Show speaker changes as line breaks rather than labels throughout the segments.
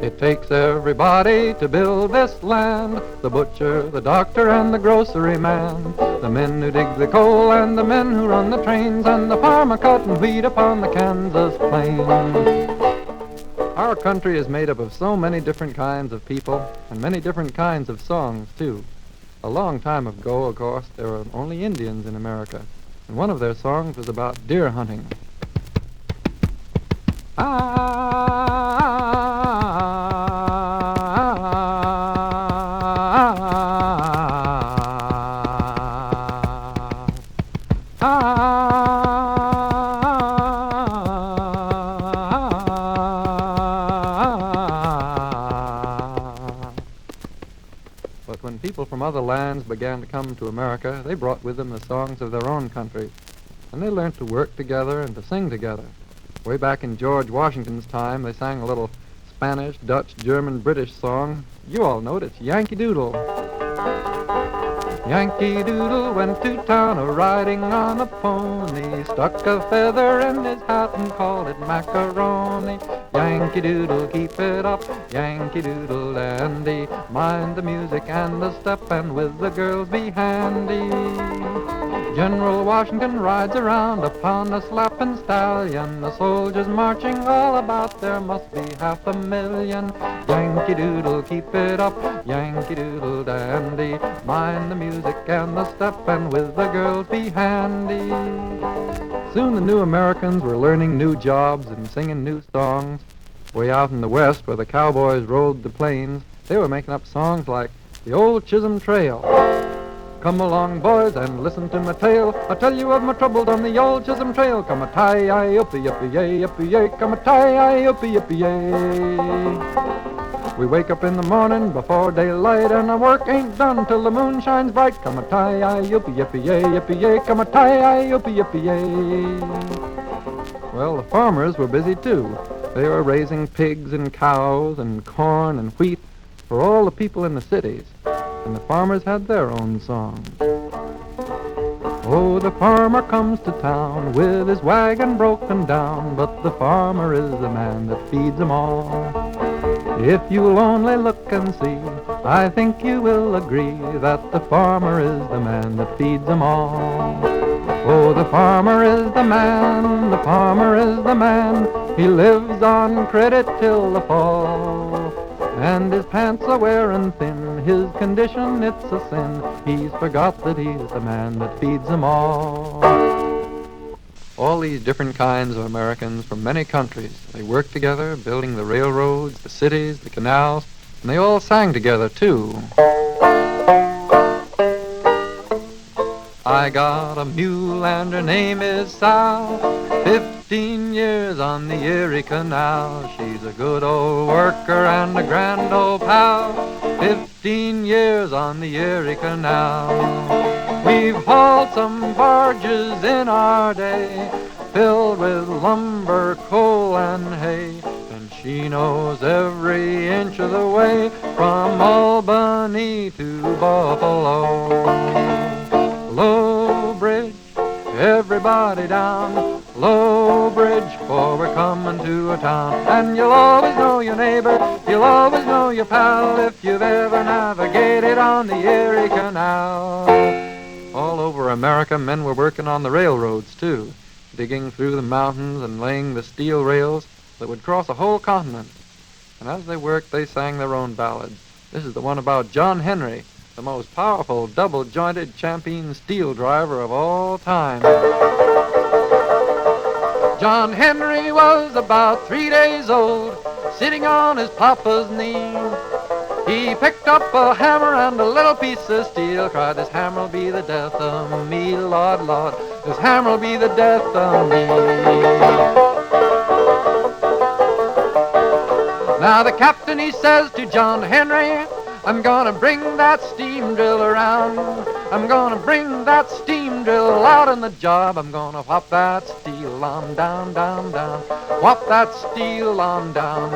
It takes everybody to build this land, the butcher, the doctor, and the grocery man, the men who dig the coal and the men who run the trains, and the farmer cutting wheat upon the Kansas plain. Our country is made up of so many different kinds of people and many different kinds of songs, too. A long time ago, of course, there were only Indians in America, and one of their songs was about deer hunting. But when people from other lands began to come to America, they brought with them the songs of their own country, and they learned to work together and to sing together. Way back in George Washington's time, they sang a little Spanish, Dutch, German, British song. You all know it. It's Yankee Doodle. Yankee Doodle went to town a-riding on a pony, stuck a feather in his hat and called it macaroni. Yankee Doodle, keep it up, Yankee Doodle dandy, mind the music and the step, and with the girls be handy. General Washington rides around upon a slapping stallion, the soldiers marching all about, there must be 500,000. Yankee Doodle, keep it up, Yankee Doodle dandy, mind the music and the step, and with the girls be handy. Soon the new Americans were learning new jobs and singing new songs. Way out in the West, where the cowboys rode the plains, they were making up songs like the old Chisholm Trail. Come along, boys, and listen to my tale. I'll tell you of my troubles on the old Chisholm Trail. Come a tie-yi, uppy-yippy-yay, uppy-yay. Come a tie-yi, uppy-yippy-yay. We wake up in the morning before daylight, and our work ain't done till the moon shines bright. Come a tie-yi, uppy-yippy-yay, uppy-yay. Come a tie-yi, uppy-yippy-yay. Well, the farmers were busy, too. They were raising pigs and cows and corn and wheat for all the people in the cities. And the farmers had their own songs. Oh, the farmer comes to town with his wagon broken down, but the farmer is the man that feeds them all. If you'll only look and see, I think you will agree that the farmer is the man that feeds them all. Oh, the farmer is the man, the farmer is the man, he lives on credit till the fall. And his pants are wearing thin, his condition, it's a sin. He's forgot that he's the man that feeds them all. All these different kinds of Americans from many countries, they worked together, building the railroads, the cities, the canals, and they all sang together, too. I got a mule and her name is Sal, 15 years on the Erie Canal. She's a good old worker and a grand old pal, 15 years on the Erie Canal. We've hauled some barges in our day, filled with lumber, coal, and hay, and she knows every inch of the way from Albany to Buffalo. Low Bridge, everybody down, Low Bridge, for we're coming to a town. And you'll always know your neighbor, you'll always know your pal, if you've ever navigated on the Erie Canal. All over America, men were working on the railroads, too, digging through the mountains and laying the steel rails that would cross a whole continent. And as they worked, they sang their own ballads. This is the one about John Henry, the most powerful double-jointed champion steel driver of all time. John Henry was about 3 days old, sitting on his papa's knee. He picked up a hammer and a little piece of steel, cried, "This hammer'll be the death of me, Lord, Lord, this hammer'll be the death of me." Now the captain, he says to John Henry, "I'm gonna bring that steam drill around. I'm gonna bring that steam drill out in the job. I'm gonna whop that steel on down, down, down. Whop that steel on down."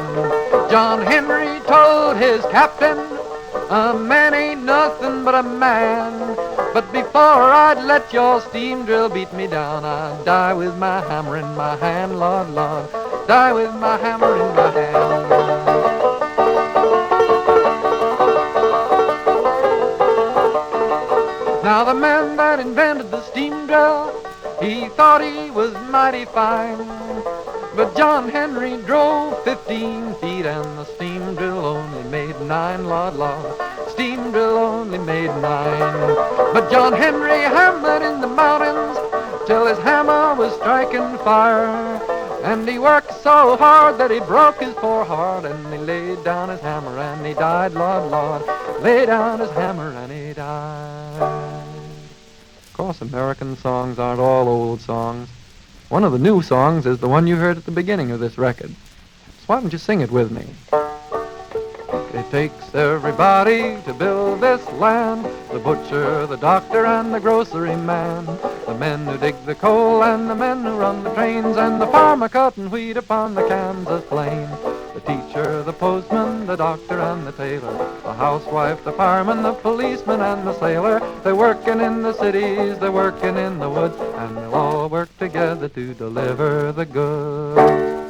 John Henry told his captain, "A man ain't nothing but a man. But before I'd let your steam drill beat me down, I'd die with my hammer in my hand, Lord, Lord. Die with my hammer in my hand." that invented the steam drill, he thought he was mighty fine. But John Henry drove 15 feet and the steam drill only made 9, Lord, Lord. Steam drill only made 9. But John Henry hammered in the mountains till his hammer was striking fire. And he worked so hard that he broke his poor heart, and he laid down his hammer and he died, Lord, Lord. Laid down his hammer and he died. Of course, American songs aren't all old songs. One of the new songs is the one you heard at the beginning of this record. So why don't you sing it with me? It takes everybody to build this land, the butcher, the doctor, and the grocery man, the men who dig the coal and the men who run the trains, and the farmer cutting wheat upon the Kansas plain. The teacher, the postman, the doctor, and the tailor, the housewife, the fireman, the policeman, and the sailor. They're working in the cities, they're working in the woods, and they'll all work together to deliver the goods.